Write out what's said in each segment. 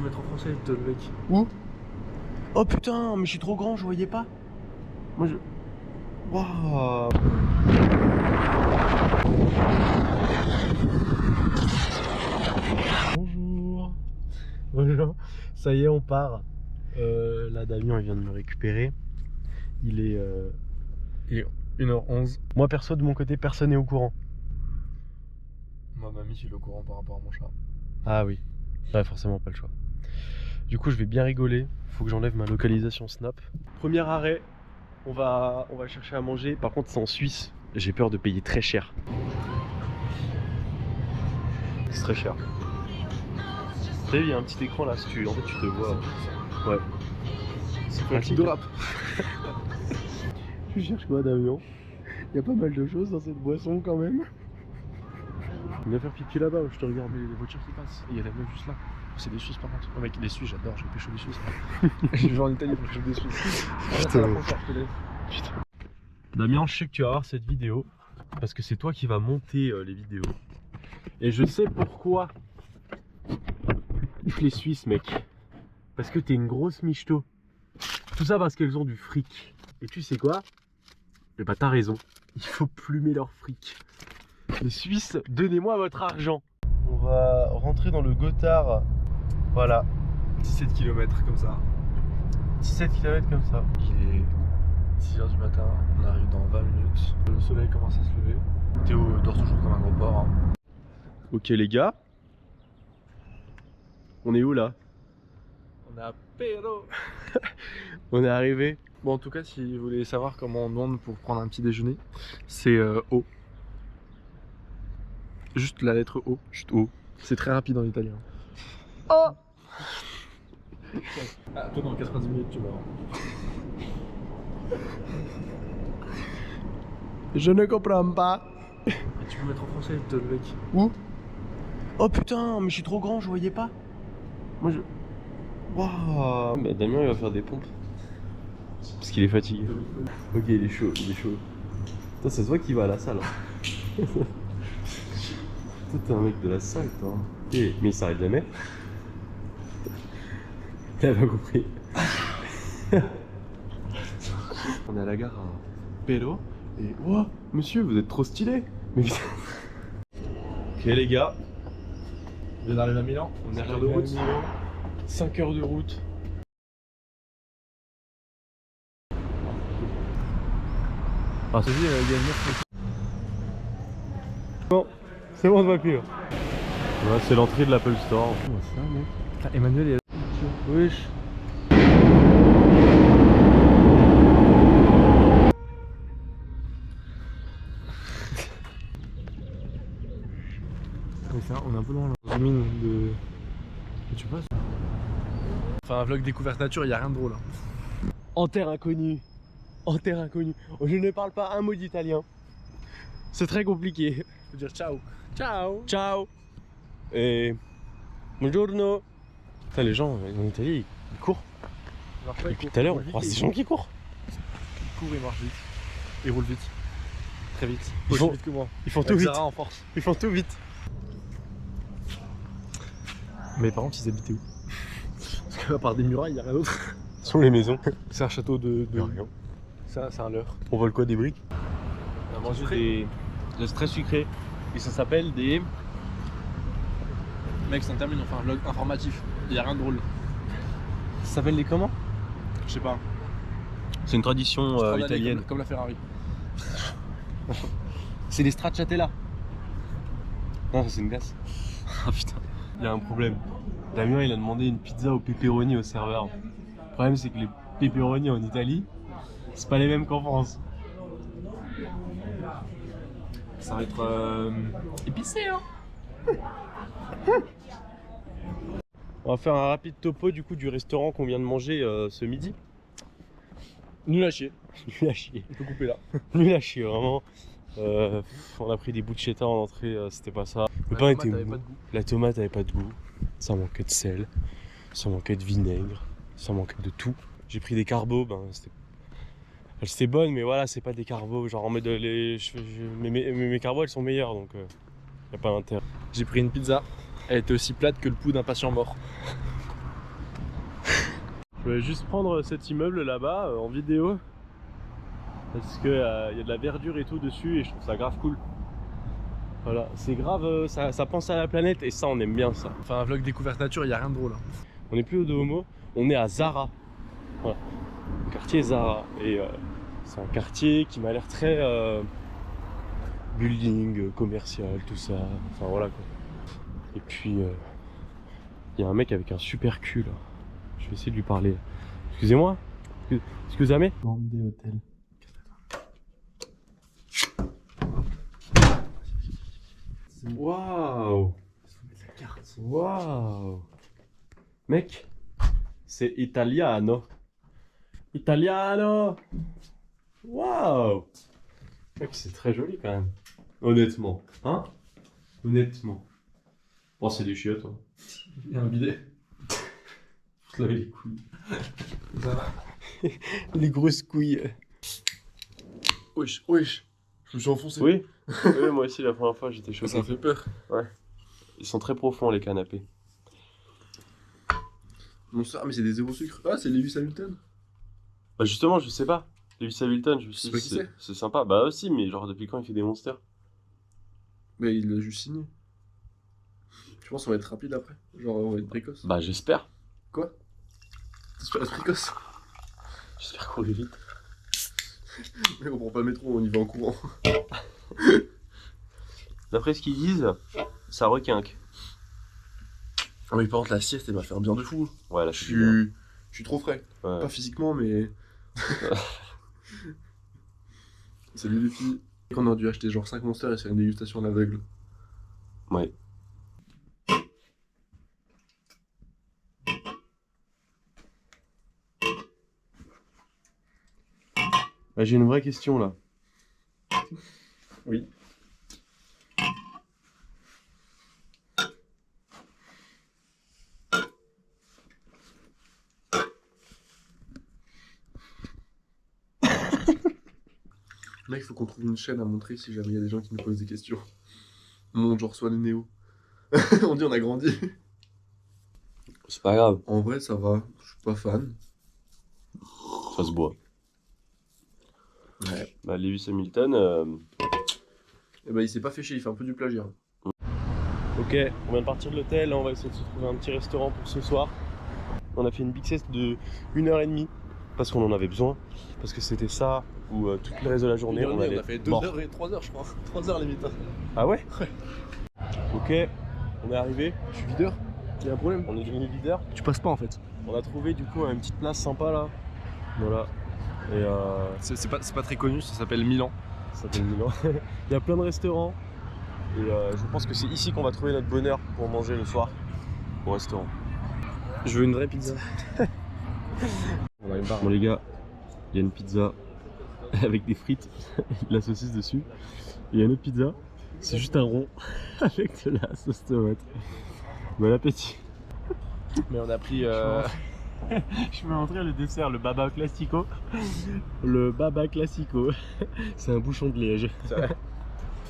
mettre en français, le mec. Où? Oh putain, mais je suis trop grand, je voyais pas. Moi je... Waouh. Bonjour. Bonjour. Ça y est, on part. Là, Damien, il vient de me récupérer. Il est 1h11. Moi, perso, de mon côté, personne n'est au courant. Ma mamie, je suis au courant par rapport à mon chat. Ah oui. Ouais, forcément, pas le choix. Du coup, je vais bien rigoler. Faut que j'enlève ma localisation Snap. Premier arrêt. On va chercher à manger. Par contre, c'est en Suisse. J'ai peur de payer très cher. C'est très cher. Vous savez, il y a un petit écran là. Si tu, en fait, tu te vois. Ouais. C'est pratique. De rap. Tu cherches quoi, Damien? Il y a pas mal de choses dans cette boisson quand même. Viens faire pipi là-bas, je te regarde. Les voitures qui passent. Il y a la meuf juste là. C'est des Suisses par contre. Oh mec, les Suisses, j'adore, je vais pécho des Suisses. Je vais en Italie pour pécho des Suisses. Putain. Putain. Damien, je sais que tu vas voir cette vidéo parce que c'est toi qui vas monter les vidéos. Et je sais pourquoi les Suisses, mec. Parce que t'es une grosse michto. Tout ça parce qu'elles ont du fric. Et tu sais quoi? Eh bah t'as raison. Il faut plumer leur fric. Les Suisses, donnez-moi votre argent. On va rentrer dans le Gothard. Voilà. 17 km comme ça. 17 km comme ça. Il est 6h du matin. On arrive dans 20 minutes. Le soleil commence à se lever. Théo dort toujours comme un gros porc. Hein. Ok les gars. On est où là? On est à Péro. On est arrivé. Bon, en tout cas, si vous voulez savoir comment on demande pour prendre un petit déjeuner, c'est O. Juste la lettre O. Juste O. C'est très rapide en italien. Oh. Ah, toi, dans 90 minutes, tu vas voir. Je ne comprends pas. Et tu peux mettre en français, le mec. Où? Oh putain, mais je suis trop grand, je voyais pas. Moi je... Waouh. Mais Damien il va faire des pompes. Parce qu'il est fatigué. Ok, il est chaud, il est chaud. Toi, ça se voit qu'il va à la salle. Toi, t'es un mec de la salle, toi. Mais il s'arrête jamais. T'as pas compris. On est à la gare à Péro. Et oh, monsieur, vous êtes trop stylé. Mais putain. Ok les gars. On vient d'arriver à Milan. On est 5 heures de route. 5 heures de route. Ah, c'est dit, il y a une meuf. Bon, c'est bon, on se voit plus. Là, c'est l'entrée de l'Apple Store. Oh, ça, mec. Putain, Emmanuel est là. Wesh. On est un peu loin là. Dans une mine de. Et tu passes? Enfin, un vlog découverte nature, il n'y a rien de drôle. Hein. En terre inconnue. En terre inconnue. Je ne parle pas un mot d'italien. C'est très compliqué. Je veux dire ciao. Ciao. Ciao. Et. Buongiorno. Putain, les gens en Italie, ils courent. Depuis tout à l'heure, on croise des gens qui courent. Ils courent et marchent vite. Ils roulent vite. Très vite. Ils font Aussi vite que moi. Ils font tout vite. En force. Ils font tout vite. Mes parents, ils habitaient où? Parce qu'à part des murailles, il n'y a rien d'autre. Ce sont les maisons. C'est un château de... rien. C'est un leurre. On vole quoi, des briques? On a mangé des très sucrés. Et ça s'appelle des... Mec, ça termine, on fait un vlog informatif. Il n'y a rien de drôle. Ça s'appelle des comment? Je sais pas. C'est une tradition italienne. Comme la Ferrari. C'est des stracciatella. Non, ça c'est une glace. Ah putain. Il y a un problème. Damien il a demandé une pizza au pepperoni au serveur. Le problème c'est que les pepperoni en Italie, c'est pas les mêmes qu'en France. Ça va être épicé, hein. On va faire un rapide topo du coup du restaurant qu'on vient de manger ce midi. Nul à chier. Nul à chier. On peut couper là. Nul à chier vraiment. On a pris des bucchetta en entrée, c'était pas ça. Le pain était mou. La tomate avait pas de goût. Ça manquait de sel. Ça manquait de vinaigre. Ça manquait de tout. J'ai pris des carbos, ben c'était bonne, mais voilà, c'est pas des carbos. Genre en mode mes carbos elles sont meilleures donc y a pas d'intérêt. J'ai pris une pizza. Elle était aussi plate que le pouls d'un patient mort. Je voulais juste prendre cet immeuble là-bas en vidéo. Parce que y a de la verdure et tout dessus et je trouve ça grave cool. Voilà, c'est grave, ça pense à la planète et ça on aime bien ça. Enfin un vlog découverte nature, il n'y a rien de drôle. On n'est plus au Duomo, on est à Zara. Voilà, le quartier Zara. Et c'est un quartier qui m'a l'air très building, commercial, tout ça. Enfin voilà quoi. Et puis il y a un mec avec un super cul là. Je vais essayer de lui parler. Excusez-moi. Excusez-moi. Des hôtels. Waouh! Waouh! Mec, c'est italiano. Italiano! Waouh! Mec, c'est très joli quand même. Honnêtement. Hein? Honnêtement. Bon, c'est des chiottes. Hein. Il y a un bidet. Faut se laver les couilles. Ça va. Les grosses couilles. Wesh, wesh. Je me suis enfoncé. Oui? Oui, moi aussi, la première fois, j'étais choqué. Ça fait peur. Ouais. Ils sont très profonds, les canapés. Monster, mais c'est des zéro sucre. Ah, c'est Lewis Hamilton. Bah justement, je sais pas. Lewis Hamilton, je me suis dit, c'est sympa. Bah aussi, mais genre depuis quand il fait des monsters? Mais il l'a juste signé. Je pense qu'on va être rapide après. Genre on va être précoce. Bah j'espère. Quoi? T'espères être précoce? J'espère qu'on va vite. Mais on prend pas le métro, on y va en courant. D'après ce qu'ils disent, ça requinque. Ah mais par contre la sieste elle va faire bien de fou. Ouais là je suis trop frais. Ouais. Pas physiquement mais... Salut les filles. On a dû acheter genre 5 monsters et faire une dégustation à l'aveugle. Ouais. Bah, j'ai une vraie question là. Oui. Mec, faut qu'on trouve une chaîne à montrer si jamais il y a des gens qui nous posent des questions. Mon genre soit les néo. On dit on a grandi. C'est pas grave. En vrai ça va, je suis pas fan. Ça se boit. Ouais. Bah Lewis Hamilton... Et bah il s'est pas fait chier, il fait un peu du plagiat. Ok, on vient de partir de l'hôtel, on va essayer de se trouver un petit restaurant pour ce soir. On a fait une big sieste de 1h30 parce qu'on en avait besoin. Parce que c'était ça ou tout le reste de la journée. On a fait 2h et 3h je crois. 3h limite. Ah ouais? Ouais. Ok, on est arrivé. Je suis videur. Il y a un problème. On est devenu leader. Tu passes pas en fait. On a trouvé du coup une petite place sympa là. Voilà. Et c'est pas très connu, ça s'appelle Milan. Ça s'appelle Milan. Il y a plein de restaurants. Et je pense que c'est ici qu'on va trouver notre bonheur pour manger le soir au restaurant. Je veux une vraie pizza. On a une barre. Bon les gars, il y a une pizza avec des frites et de la saucisse dessus. Et il y a une autre pizza, c'est juste un rond avec de la sauce tomate. Bon appétit. Mais on a pris... Je vais montrer le dessert, le baba classico. Le baba classico, c'est un bouchon de liège.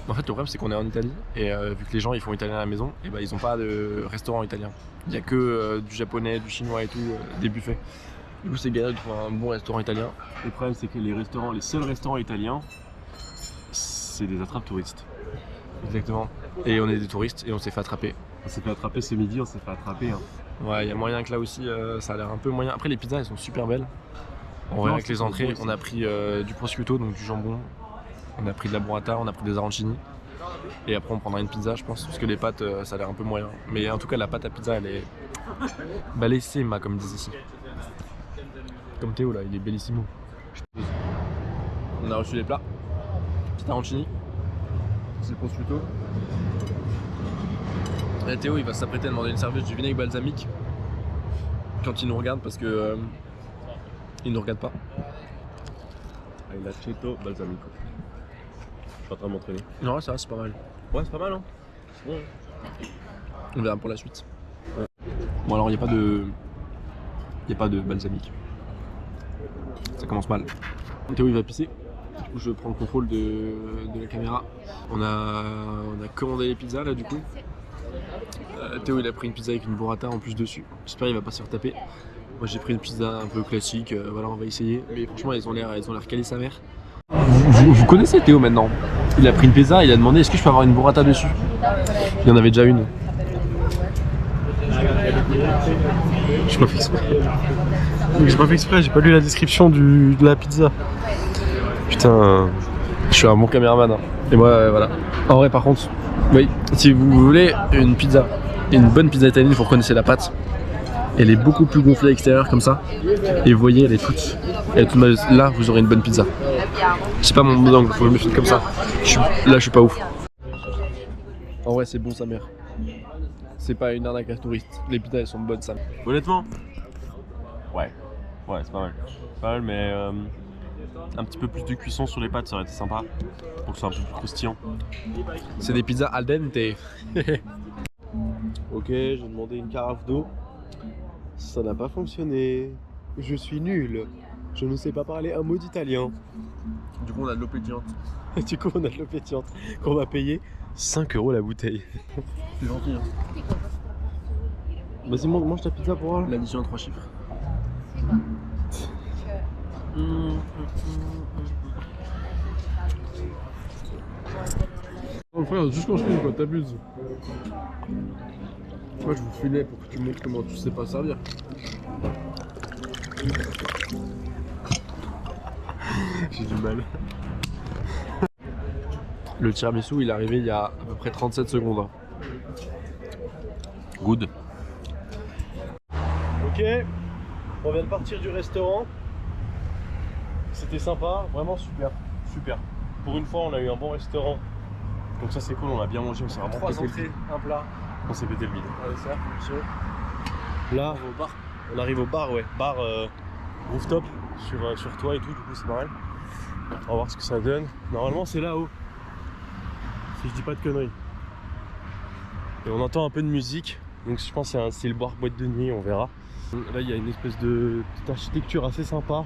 En fait, le problème, c'est qu'on est en Italie et vu que les gens ils font italien à la maison, et bah, ils ont pas de restaurant italien. Il y a que du japonais, du chinois et tout, des buffets. Du coup, c'est galère de trouver un bon restaurant italien. Le problème, c'est que les seuls restaurants italiens, c'est des attrapes touristes. Exactement. Et on est des touristes et on s'est fait attraper. On s'est fait attraper ce midi, on s'est fait attraper. Hein. Ouais, il y a moyen que là aussi, ça a l'air un peu moyen. Après, les pizzas, elles sont super belles. En vrai, avec les entrées, on a pris du prosciutto, donc du jambon. On a pris de la burrata, on a pris des arancini. Et après, on prendra une pizza, je pense, parce que les pâtes, ça a l'air un peu moyen. Mais en tout cas, la pâte à pizza, elle est bellissima, comme ils disent ici. Comme Théo, là, il est bellissimo. On a reçu les plats. Petit arancini. C'est le prosciutto. Et Théo, il va s'apprêter à demander une serviette du vinaigre balsamique quand il nous regarde, parce que il nous regarde pas. Il a Cheto balsamico. Je suis en train de m'entraîner. Non, ça va, c'est pas mal. Ouais, c'est pas mal, hein. Ouais. On verra pour la suite. Ouais. Bon, alors, il n'y a pas de balsamique. Ça commence mal. Théo, il va pisser. Du coup, je prends le contrôle de la caméra. On a commandé les pizzas, là, du coup. Théo, il a pris une pizza avec une burrata en plus dessus. J'espère qu'il va pas se faire taper. Moi j'ai pris une pizza un peu classique, voilà on va essayer. Mais franchement elles ont l'air calées sa mère. Vous connaissez Théo maintenant? Il a pris une pizza, il a demandé est-ce que je peux avoir une burrata dessus? Il y en avait déjà une. J'ai pas fait exprès. J'ai pas lu la description de la pizza. Putain. Je suis un bon caméraman. Hein. Et moi voilà. En vrai par contre, oui, si vous voulez une pizza, une bonne pizza italienne, il faut reconnaître la pâte. Elle est beaucoup plus gonflée à l'extérieur comme ça. Et vous voyez, elle est toute malheureuse. Là, vous aurez une bonne pizza. C'est pas mon bon angle, faut que je me filme comme ça. Là, je suis pas ouf. En vrai, c'est bon sa mère. C'est pas une arnaque à touriste. Les pizzas, elles sont bonnes ça. Honnêtement, ouais, c'est pas mal. Pas mal, mais un petit peu plus de cuisson sur les pâtes, ça aurait été sympa. Pour que ce soit un peu plus croustillant. C'est des pizzas al dente. Ok, j'ai demandé une carafe d'eau. Ça n'a pas fonctionné. Je suis nul. Je ne sais pas parler un mot d'italien. Du coup, on a de l'eau pétillante. Du coup, on a de l'eau pétillante qu'on va payer 5 € la bouteille. C'est gentil. Hein. Vas-y, mange ta pizza pour elle. L'addition à 3 chiffres. Oh frère, juste quand je filme quoi, t'abuses. Moi je vous filais pour que tu montres comment tu sais pas servir. J'ai du mal. Le tiramisu il est arrivé il y a à peu près 37 secondes. Good. Ok, on vient de partir du restaurant. C'était sympa, vraiment super. Pour une fois on a eu un bon restaurant. Donc ça c'est cool, on a bien mangé, on s'est vraiment 3 entrées, un plat. On s'est pété le bide. Allez ça, monsieur. Là, on arrive au bar, ouais. Bar rooftop sur toi et tout, du coup c'est pas mal. On va voir ce que ça donne. Normalement c'est là-haut. Si je dis pas de conneries. Et on entend un peu de musique. Donc je pense que c'est le bar boîte de nuit, on verra. Là il y a une espèce de petite architecture assez sympa.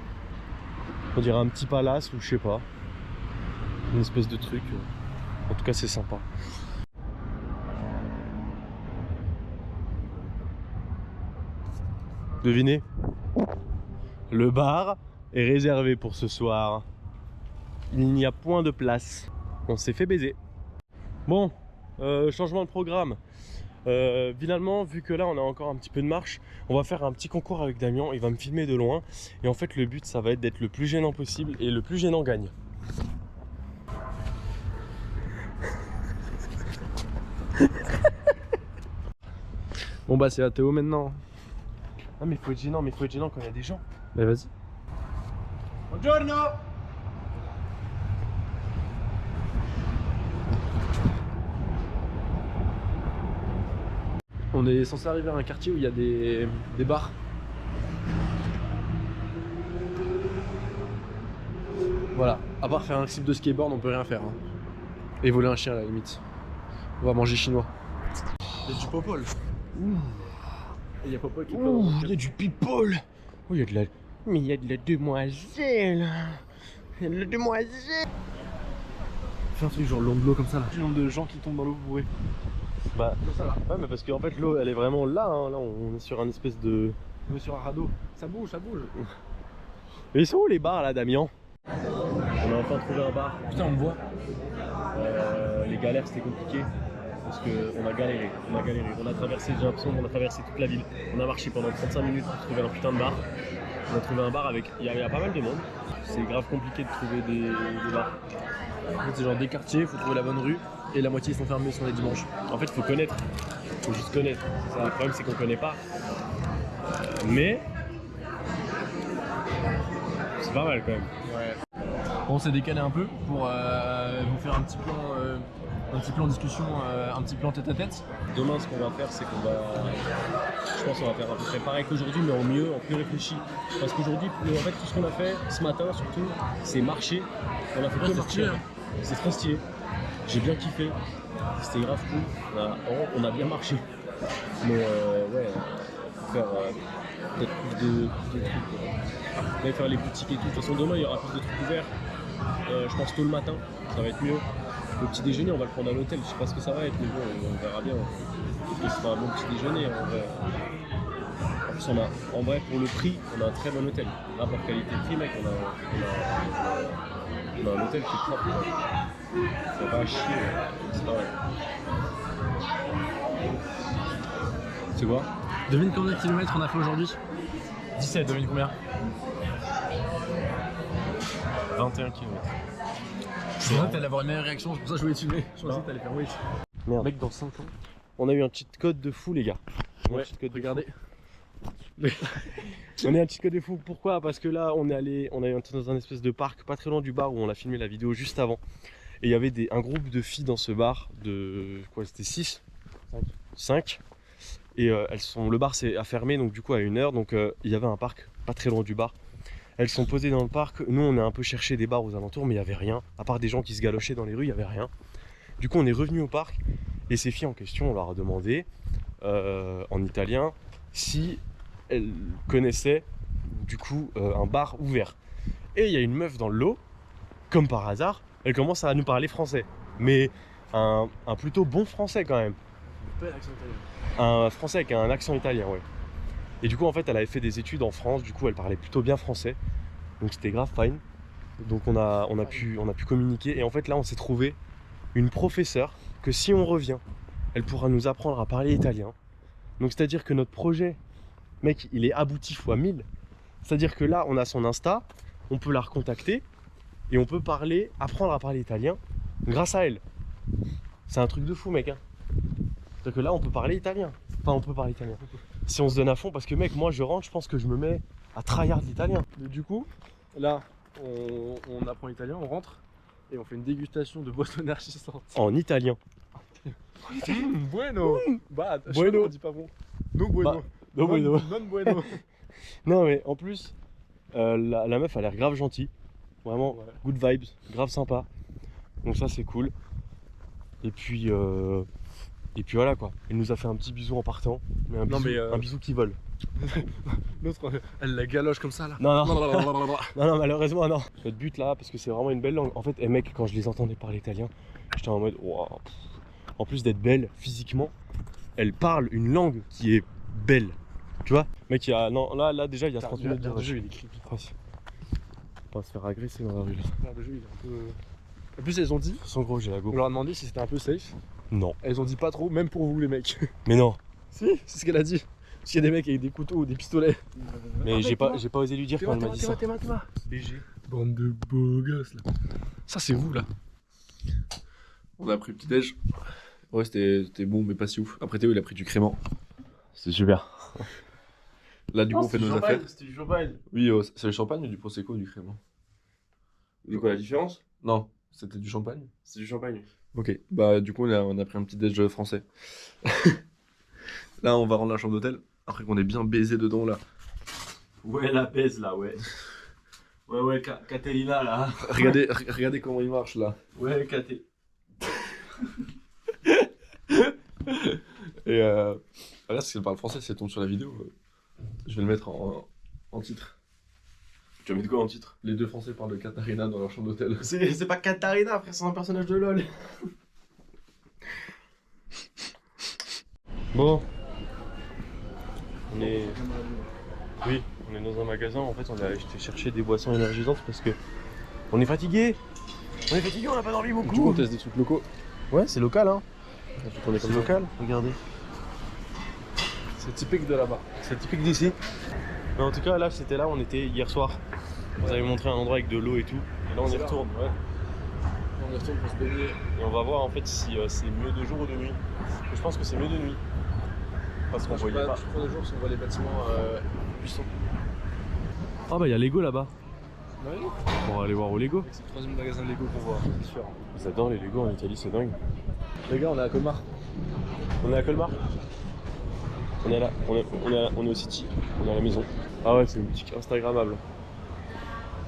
On dirait un petit palace ou je sais pas. Une espèce de truc. En tout cas c'est sympa. Devinez, le bar est réservé pour ce soir. Il n'y a point de place. On s'est fait baiser. Bon, changement de programme. Finalement, vu que là on a encore un petit peu de marche, on va faire un petit concours avec Damien. Il va me filmer de loin. Et en fait le but ça va être d'être le plus gênant possible. Et le plus gênant gagne. Bon bah c'est à Théo maintenant. Ah mais faut être gênant, quand il y a des gens. Bah vas-y. Buongiorno. On est censé arriver à un quartier où il y a des bars. Voilà, à part faire un clip de skateboard on peut rien faire. Hein. Et voler un chien à la limite. On va manger chinois. Il y a du popol. Il y a popol qui pleure. Il y a du people. Oh, il y a de la... Mais il y a de la demoiselle. Il y a de la demoiselle. Fais un truc genre l'eau de l'eau comme ça là. Le nombre de gens qui tombent dans l'eau bourrée. Bah, ça va. Ouais, mais parce qu'en fait l'eau elle est vraiment là, hein. Là on est sur un espèce de... On est sur un radeau. Ça bouge, ça bouge. Mais ils sont où les bars là, Damien? On a enfin trouvé un bar. Putain, on me voit. Les galères c'était compliqué. Parce qu'on a galéré. On a traversé, j'ai l'impression qu'on a traversé toute la ville. On a marché pendant 35 minutes pour trouver un putain de bar. On a trouvé un bar avec... Il y a pas mal de monde. C'est grave compliqué de trouver des bars. En fait, c'est genre des quartiers, faut trouver la bonne rue. Et la moitié ils sont fermés sur les dimanches. En fait, faut connaître. Faut juste connaître. C'est ça. Le problème, c'est qu'on connaît pas. Mais c'est pas mal quand même. Ouais. Bon, on s'est décalé un peu pour vous faire un petit plan discussion, un petit plan tête à tête. Demain, ce qu'on va faire, c'est qu'on va... Je pense qu'on va faire à peu près pareil qu'aujourd'hui, mais en mieux, en plus réfléchi. Parce qu'aujourd'hui, en fait, tout ce qu'on a fait ce matin, surtout, c'est marcher. On a fait que marcher. Hein. C'est très stylé. J'ai bien kiffé. C'était grave cool. On a bien marché. Mais ouais, faut faire peut-être plus de trucs. On va faire les boutiques et tout. De toute façon, demain, il y aura plus de trucs ouverts. Je pense tôt le matin, ça va être mieux. Le petit déjeuner, on va le prendre à l'hôtel. Je sais pas ce que ça va être, mais bon, on verra bien. Parce que ce sera un bon petit déjeuner. On va plus, en vrai, pour le prix, on a un très bon hôtel. Rapport qualité-prix, mec, on a un hôtel qui est propre. Quoi. Ça va chier, c'est pas vrai. C'est quoi? Devine combien de kilomètres on a fait aujourd'hui? 17, devine combien? 21 km. C'est vrai, t'allais avoir une meilleure réaction, c'est pour ça que je voulais tuer. Je pensais que t'allais faire wait. Merde. Mec, dans 5 ans. On a eu un cheat code de fou, les gars. Ouais, regardez. On a un cheat code de fou. Pourquoi? Parce que là, on est dans un espèce de parc pas très loin du bar où on a filmé la vidéo juste avant. Et il y avait un groupe de filles dans ce bar de. Quoi, c'était 6 5. Et le bar a fermé, donc du coup, à 1h. Donc il y avait un parc pas très loin du bar. Elles sont posées dans le parc. Nous, on a un peu cherché des bars aux alentours, mais il n'y avait rien. À part des gens qui se galochaient dans les rues, il n'y avait rien. Du coup, on est revenu au parc. Et ces filles en question, on leur a demandé en italien si elles connaissaient du coup un bar ouvert. Et il y a une meuf dans le lot, comme par hasard, elle commence à nous parler français. Mais un plutôt bon français quand même. Un français avec un accent italien, ouais. Et du coup, en fait, elle avait fait des études en France, du coup, elle parlait plutôt bien français. Donc c'était grave fine. Donc on a pu communiquer. Et en fait, là, on s'est trouvé une professeure que si on revient, elle pourra nous apprendre à parler italien. Donc c'est-à-dire que notre projet, mec, il est abouti x 1000. C'est-à-dire que là, on a son Insta, on peut la recontacter et on peut apprendre à parler italien grâce à elle. C'est un truc de fou, mec. Hein. C'est-à-dire que là, on peut parler italien. Enfin, on peut parler italien. Si on se donne à fond, parce que mec, moi je rentre, je pense que je me mets à tryhard l'italien. Du coup, là, on apprend l'italien, on rentre et on fait une dégustation de boissons énergisantes. En italien. Bueno. Bah, bueno. On dit pas bon. No bueno. Bah, no bueno. Non bueno. Non mais en plus, la meuf a l'air grave gentille. Vraiment, Ouais. good vibes, grave sympa. Donc ça c'est cool. Et puis voilà quoi. Elle nous a fait un petit bisou en partant. Mais un bisou qui vole. L'autre, elle la galoche comme ça là. Non, non, malheureusement non. Notre but là, parce que c'est vraiment une belle langue. En fait, mec, quand je les entendais parler italien, j'étais en mode waouh. En plus d'être belle physiquement, elle parle une langue qui est belle. Tu vois? Mec, là déjà il y a 30 minutes de jeu, il est creepy. On va se faire agresser dans la rue là. Le jeu, il est un peu. En plus, elles ont dit. Sans gros, j'ai la go. On leur a demandé si c'était un peu safe. Non. Elles ont dit pas trop, même pour vous les mecs. Mais non. Si, c'est ce qu'elle a dit. Parce qu'il y a des mecs avec des couteaux ou des pistolets. Mais j'ai pas osé lui dire quand elle m'a dit ça. BG. Bande de beaux gosses là. Ça c'est vous là. On a pris le petit déj. Ouais, c'était bon, mais pas si ouf. Après Théo, il a pris du crément. C'est super. Là, du coup, on fait nos affaires. C'était du champagne. Oui, c'est le champagne ou du prosecco ou du crément? C'est quoi la différence? Non, c'était du champagne. C'est du champagne. Ok, bah du coup, on a pris un petit déj français. Là, on va rendre la chambre d'hôtel. Après qu'on ait bien baisé dedans là. Ouais, la baise là, ouais. Ouais, Caterina là. Regardez comment il marche là. Ouais, Caté. Et là, si elle parle français, si elle tombe sur la vidéo, je vais le mettre en titre. Tu vas mettre quoi en titre? Les deux Français parlent de Katharina dans leur chambre d'hôtel. C'est pas Katharina, frère, c'est un personnage de LOL. Bon. On est dans un magasin, en fait on est allé chercher des boissons énergisantes parce que on est fatigué. On n'a pas dormi beaucoup. Du coup, on teste des trucs locaux. Ouais, c'est local hein. On est comme local, regardez. C'est typique de là-bas. C'est typique d'ici. Mais en tout cas, là, on était hier soir. Vous avez montré un endroit avec de l'eau et tout. Et là, on y retourne. Ouais. On y retourne pour se baigner. Et on va voir en fait si c'est mieux de jour ou de nuit. Je pense que c'est mieux de nuit. Parce qu'on voyait pas. Je crois de jour si on voit les bâtiments puissants. Ah bah il y a Lego là-bas. Ouais. On va aller voir au Lego. C'est le troisième magasin de Lego qu'on voit, c'est sûr. J'adore les Lego en Italie, c'est dingue. Les gars, on est à Colmar. On est à Colmar. On est là, on est au City, on est à la maison. Ah ouais, c'est une boutique instagrammable.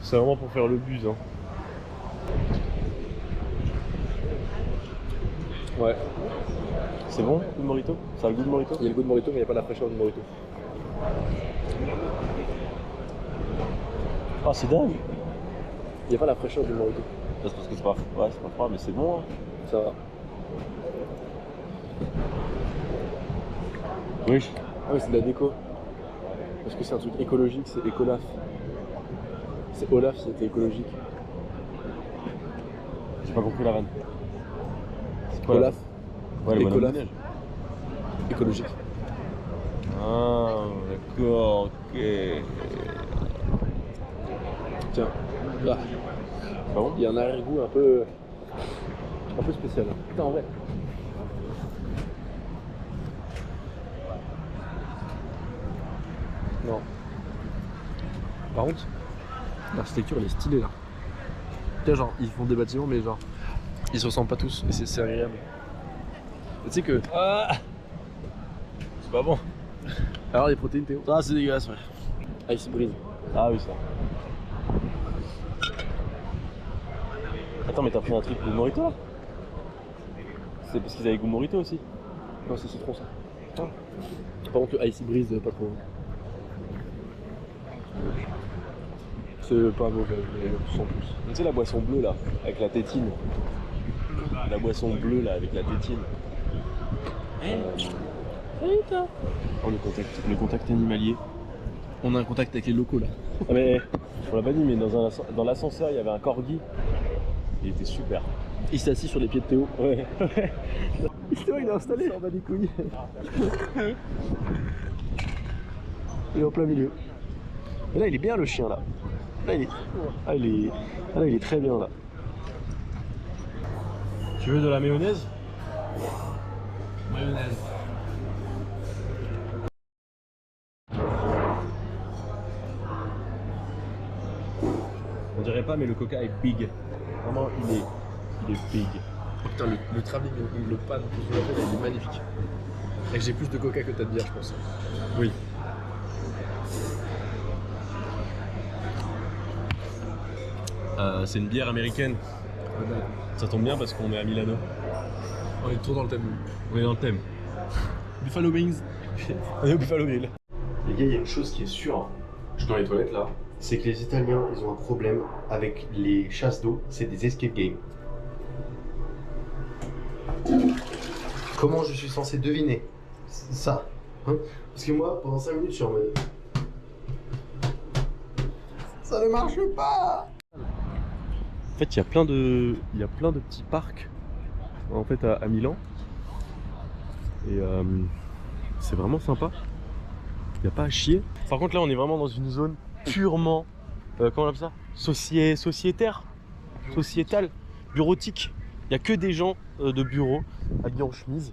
C'est vraiment pour faire le buzz hein. Ouais. C'est bon, le Morito? Ça a le goût de Morito? Il y a le goût de Morito, mais il n'y a pas la fraîcheur du Morito. Ah, c'est dingue! Il n'y a pas la fraîcheur du Morito. C'est parce que c'est pas froid, mais c'est bon hein. Ça va. Oui. Ah oui, c'est de la déco. Parce que c'est un truc écologique, c'est Ecolaf. C'est Olaf, c'était écologique. J'ai pas compris la vanne. C'est quoi Olaf? Ouais, le bonhomme Ecolaf. de neige. Écologique. Ah, d'accord, ok. Tiens, là. Ah bon? Il y a un arrière-goût un peu spécial. Putain, en vrai. Non. Par contre, l'architecture elle est stylée là. Tu sais, genre, ils font des bâtiments, mais genre, ils se ressemblent pas tous et c'est agréable. Et tu sais que. Ah, c'est pas bon. Alors, les protéines, Théo. Ah, c'est dégueulasse, ouais. Ice Breeze. Ah oui, ça. Attends, mais t'as pris un truc de Morito là? C'est parce qu'ils avaient goût Morito aussi? Non, c'est citron ça. Ah. Par contre, le Ice Breeze, pas trop. C'est pas mauvais, mais sans plus. Tu sais la boisson bleue là, avec la tétine. La boisson bleue là, avec la tétine. Oh, le contact animalier. On a un contact avec les locaux là. Ah mais, on l'a pas dit, mais dans l'ascenseur, il y avait un corgi. Il était super. Il s'est assis sur les pieds de Théo. Ouais. Théo, il est installé. Il s'en bat les couilles. Il est en plein milieu. Mais là, il est bien le chien là. Là, il est très bien là. Tu veux de la mayonnaise? Mayonnaise. On dirait pas, mais le coca est big. Vraiment, il est big. Oh, putain, le travelling, le pan que tu l'as fait, il est magnifique. Et j'ai plus de coca que t'as de bière, je pense. Oui. C'est une bière américaine. Ça tombe bien parce qu'on est à Milano. On est trop dans le thème. On est dans le thème. Buffalo Wings. On est au Buffalo Bill. Les gars, il y a une chose qui est sûre, Je suis dans les toilettes là. c'est que les Italiens, ils ont un problème avec les chasses d'eau, c'est des escape games. Comment je suis censé deviner ça, hein? Parce que moi, pendant 5 minutes, je suis en mode... Ça ne marche pas! En fait, il y a plein de petits parcs en fait à Milan. Et c'est vraiment sympa. Il n'y a pas à chier. Par contre, là, on est vraiment dans une zone purement, comment on appelle ça? Sociétale, bureautique. Il n'y a que des gens de bureau habillés en chemise.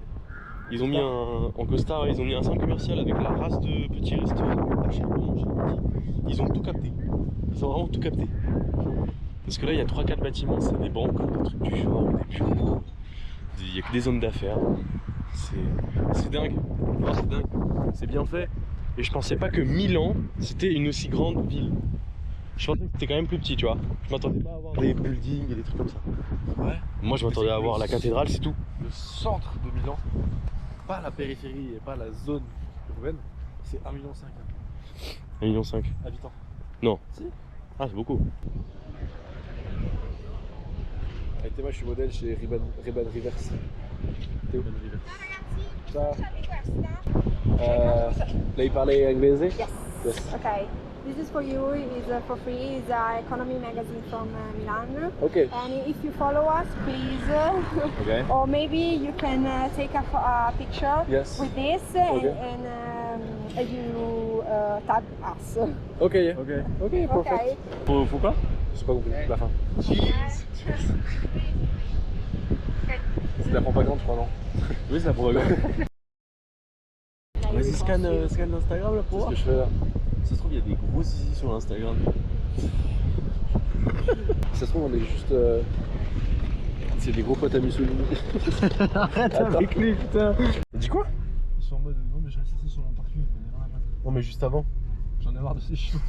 Ils ont mis en costard, ils ont mis un centre commercial avec la race de petits restaurants. Pas cher pour manger. Ils ont tout capté. Ils ont vraiment tout capté. Parce que là, il y a 3-4 bâtiments, c'est des banques, des trucs du genre, des bureaux. Il n'y a que des zones d'affaires. C'est dingue. Non, c'est dingue. C'est bien fait. Et je pensais pas que Milan, c'était une aussi grande ville. Je pensais que c'était quand même plus petit, tu vois. Je m'attendais pas à avoir des buildings et des trucs comme ça. Ouais. Moi, je m'attendais à avoir la cathédrale, c'est tout. Le centre de Milan, pas la périphérie et pas la zone urbaine, c'est 1,5 million 1,5 million. habitants. Non. Si. Ah, c'est beaucoup. Avec Théma, je suis modèle chez Reban Rivers. Théo. Ciao. Lei parla inglese? Yes. Yes. Okay. This is for you. Is for free. It's an economy magazine from Milan. Okay. And if you follow us, please, Okay. or maybe you can take a picture Yes. with this Okay. and you tag us. Ok. Ok. Ok, perfect. Okay. Faut quoi? J'ai pas compris la fin. C'est de la propagande, je crois, non? Oui, c'est la propagande. Vas-y, scanne l'Instagram là pour C'est ce voir. que je fais là. Ça se trouve, il y a des gros zizi sur Instagram. Ça se trouve, on est juste. C'est des gros potes à Mussolini. Arrête avec lui, putain. T'as dit quoi? Ils sont en mode non mais je reste assis sur mon parking, j'en ai rien à battre. Non, mais juste avant. J'en ai marre de ces chiens.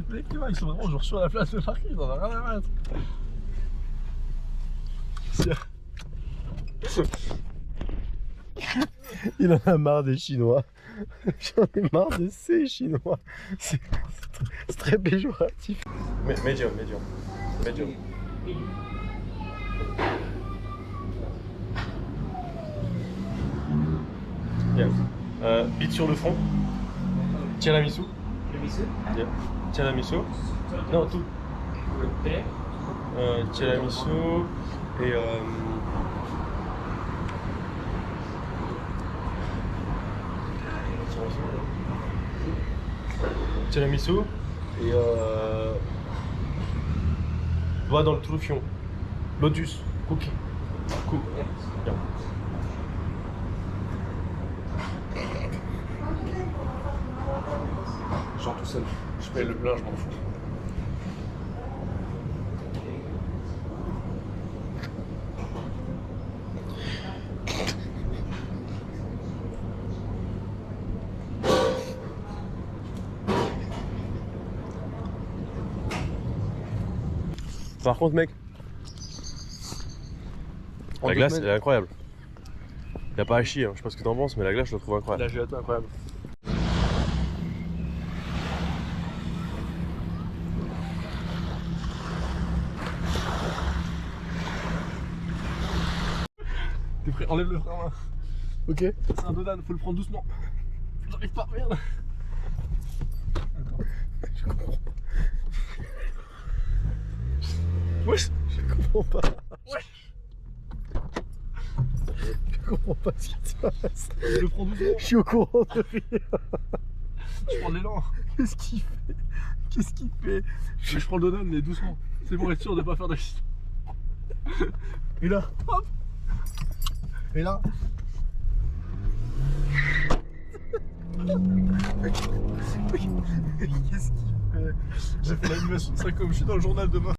Mec, tu vois, ils sont vraiment genre sur la place de parking, j'en ai rien à battre. Il en a marre des Chinois. J'en ai marre de ces Chinois. C'est très péjoratif. Medium. Yes. Bite sur le front. Tiramisu. Yeah. Tiramisu. Non, tout. Tiramisu et tiramisu et doigt dans le truffion. Lotus. Cookie. Cool. Bien. Genre tout seul. Je paye le plein, je m'en fous. Par contre, mec, la glace, elle est incroyable. Y'a pas à chier, hein. Je sais pas ce que t'en penses, mais la glace, je la trouve incroyable. La gelato incroyable. T'es prêt? Enlève le frein à main. Ok. C'est un Dodan, faut le prendre doucement. J'arrive pas, merde. Attends. Je comprends pas. Wesh. Je comprends pas. Wesh. Je comprends pas ce qui se passe. Je le prends doucement. Je suis au courant de rien. Je prends de l'élan. Qu'est-ce qu'il fait? Qu'est-ce qu'il fait? Mais je prends le Dodan, mais doucement. C'est pour être sûr de pas faire d'accident. Et là, hop. Et là. Qu'est-ce qu'il fait? J'ai fait l'animation de ça comme je suis dans le journal demain.